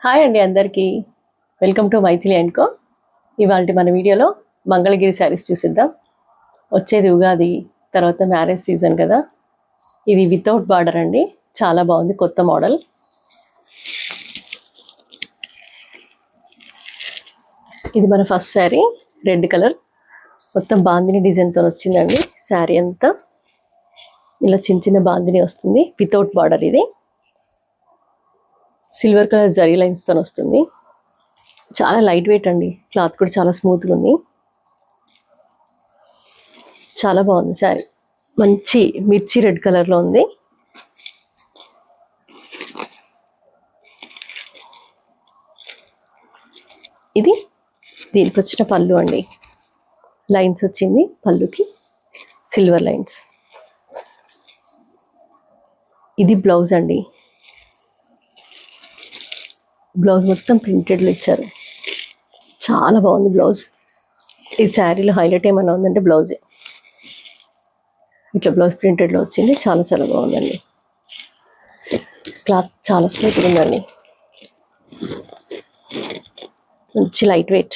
Hi అండి అందరికీ welcome to Maithili and co. ఇవాళ మన వీడియోలో మంగళగిరి శారీస్ చూసిద్దాం. వచ్చేది ఉగాది తర్వాత మ్యారేజ్ సీజన్ కదా. ఇది వితౌట్ బార్డర్ అండి, చాలా బాగుంది, కొత్త మోడల్. ఇది మన ఫస్ట్ శారీ, రెడ్ కలర్, మొత్తం బాందిని డిజైన్తో వచ్చిందండి. శారీ అంతా ఇలా చిన్న చిన్న బాందిని వస్తుంది, వితౌట్ బార్డర్. ఇది సిల్వర్ కలర్ జరీ లైన్స్తో వస్తుంది. చాలా లైట్ వెయిట్ అండి, క్లాత్ కూడా చాలా స్మూత్గా ఉంది. చాలా బాగుంది శారీ, మంచి మిర్చి రెడ్ కలర్లో ఉంది. ఇది దీనికి వచ్చిన పళ్ళు అండి, లైన్స్ వచ్చింది పళ్ళుకి, సిల్వర్ లైన్స్. ఇది బ్లౌజ్ అండి, బ్లౌజ్ మొత్తం ప్రింటెడ్లో ఇచ్చారు, చాలా బాగుంది బ్లౌజ్. ఈ శారీలో హైలైట్ ఏమైనా ఉందంటే బ్లౌజే. ఇట్లా బ్లౌజ్ ప్రింటెడ్లో వచ్చింది, చాలా చాలా బాగుందండి. క్లాత్ చాలా స్మూత్గా ఉందండి, మంచి లైట్ వెయిట్.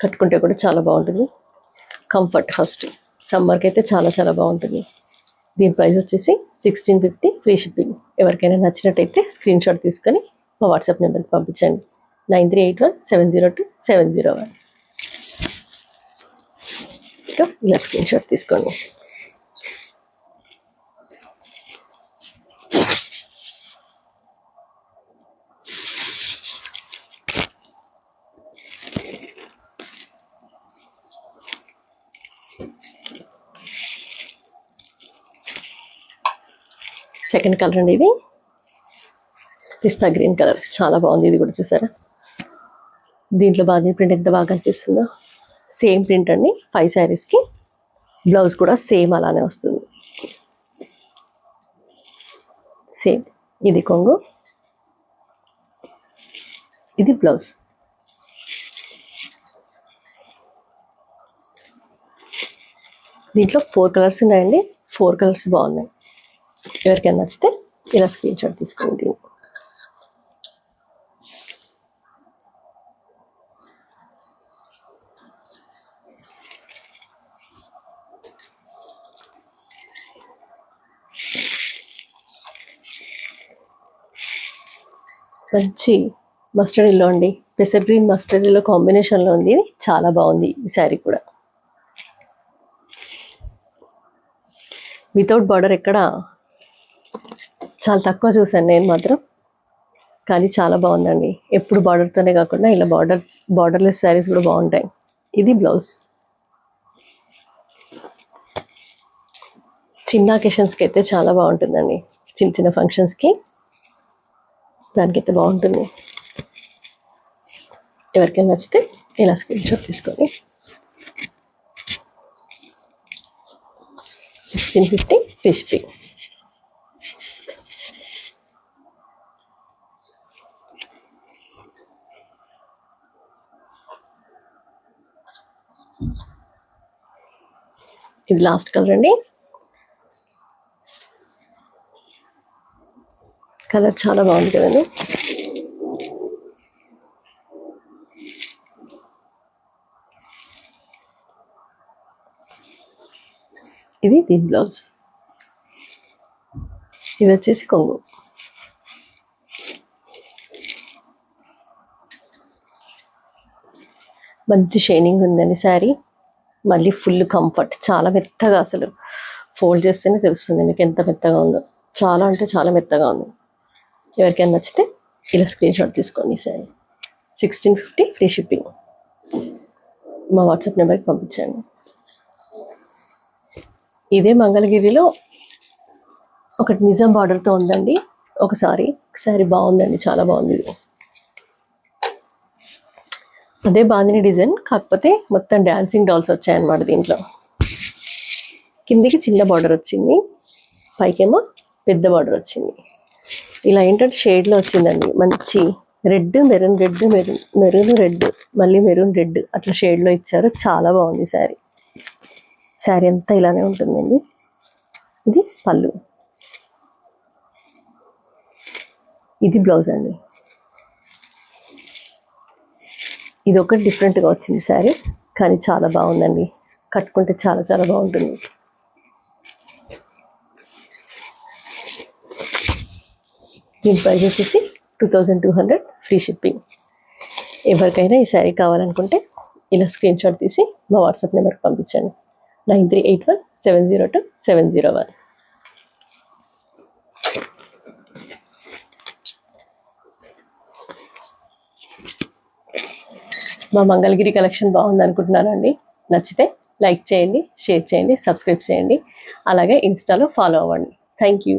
కట్టుకుంటే కూడా చాలా బాగుంటుంది, కంఫర్ట్. ఫస్ట్ సమ్మర్కి అయితే చాలా చాలా బాగుంటుంది. దీని ప్రైస్ వచ్చేసి 1650, ఫ్రీ షిప్పింగ్. ఎవరికైనా నచ్చినట్టయితే స్క్రీన్ షాట్ తీసుకొని మా వాట్సాప్ నెంబర్కి పంపించండి, 9381702701. ఇలా స్క్రీన్ షాట్ తీసుకోండి. సెకండ్ కలర్ అండి, ఇది పిస్తా గ్రీన్ కలర్, చాలా బాగుంది. ఇది కూడా చూసారా, దీంట్లో బాగా ప్రింట్ ఎంత బాగా కనిపిస్తుందో. సేమ్ ప్రింట్ అండి 5 శారీస్కి. బ్లౌజ్ కూడా సేమ్ అలానే వస్తుంది, సేమ్. ఇది కొంగు, ఇది బ్లౌజ్. దీంట్లో 4 కలర్స్ ఉన్నాయండి, 4 కలర్స్ బాగున్నాయి. ఎవరికైనా నచ్చితే ఇలా స్క్రీన్ షాట్ తీసుకోండి. మంచి మస్టర్డ్ ఎల్లో అండి, పెసర్ గ్రీన్ మస్టర్డ్ ఎల్లో కాంబినేషన్లో ఉంది. చాలా బాగుంది ఈ శారీ కూడా. వితౌట్ బార్డర్ ఎక్కడ చాలా తక్కువ చూసాను నేను మాత్రం, కానీ చాలా బాగుందండి. ఎప్పుడు బార్డర్తోనే కాకుండా ఇలా బార్డర్లెస్ శారీస్ కూడా బాగుంటాయి. ఇది బ్లౌజ్. చిన్న అకేషన్స్కి అయితే చాలా బాగుంటుందండి, చిన్న చిన్న ఫంక్షన్స్కి దానికైతే బాగుంటుంది. ఎవరికైనా నచ్చితే ఇలా స్క్రీన్ షాట్ తీసుకొని 1650, ఫ్రీ షిప్పింగ్. ఇది లాస్ట్ కలర్ అండి, కలర్ చాలా బాగుంది కదండి. ఇది దీని బ్లౌజ్, ఇది వచ్చేసి కొంగు. మంచి షైనింగ్ ఉందండి శారీ, మళ్ళీ ఫుల్ కంఫర్ట్, చాలా మెత్తగా, అసలు ఫోల్డ్ చేస్తేనే తెలుస్తుంది మీకు ఎంత మెత్తగా ఉందో. చాలా అంటే చాలా మెత్తగా ఉంది. ఎవరికైనా నచ్చితే ఇలా స్క్రీన్ షాట్ తీసుకోండి. Sari 1650, free shipping. మా వాట్సాప్ నెంబర్కి పంపించండి. ఇదే మంగళగిరిలో ఒకటి నిజాం బార్డర్తో ఉందండి, ఒకసారి బాగుందండి, చాలా బాగుంది. ఇది అదే బాందిని డిజైన్, కాకపోతే మొత్తం డాన్సింగ్ డాల్స్ వచ్చాయన్నమాట. దీంట్లో కిందికి చిన్న బార్డర్ వచ్చింది, పైకేమో పెద్ద బార్డర్ వచ్చింది. ఇలా ఏంటంటే షేడ్లో వచ్చిందండి, మంచి red, maroon red, maroon red, మళ్ళీ మెరూన్ రెడ్, అట్లా షేడ్లో ఇచ్చారు. చాలా బాగుంది శారీ. శారీ అంతా ఇలానే ఉంటుందండి. ఇది పళ్ళు. ఇది బ్లౌజ్ అండి. ఇది ఒక డిఫరెంట్గా వచ్చింది శారీ, కానీ చాలా బాగుందండి. కట్టుకుంటే చాలా చాలా బాగుంటుంది. దీని ప్రైస్ వచ్చేసి 2200 ఫ్రీ షిప్పింగ్. ఎవరికైనా ఈ శారీ కావాలనుకుంటే ఇలా స్క్రీన్ షాట్ తీసి మా వాట్సాప్ నెంబర్కి పంపించండి. 9381702701. మా మంగళగిరి కలెక్షన్ బాగుంది అనుకుంటున్నానండి. నచ్చితే లైక్ చేయండి, షేర్ చేయండి, సబ్స్క్రైబ్ చేయండి. అలాగే ఇన్స్టాలో ఫాలో అవ్వండి. Thank you.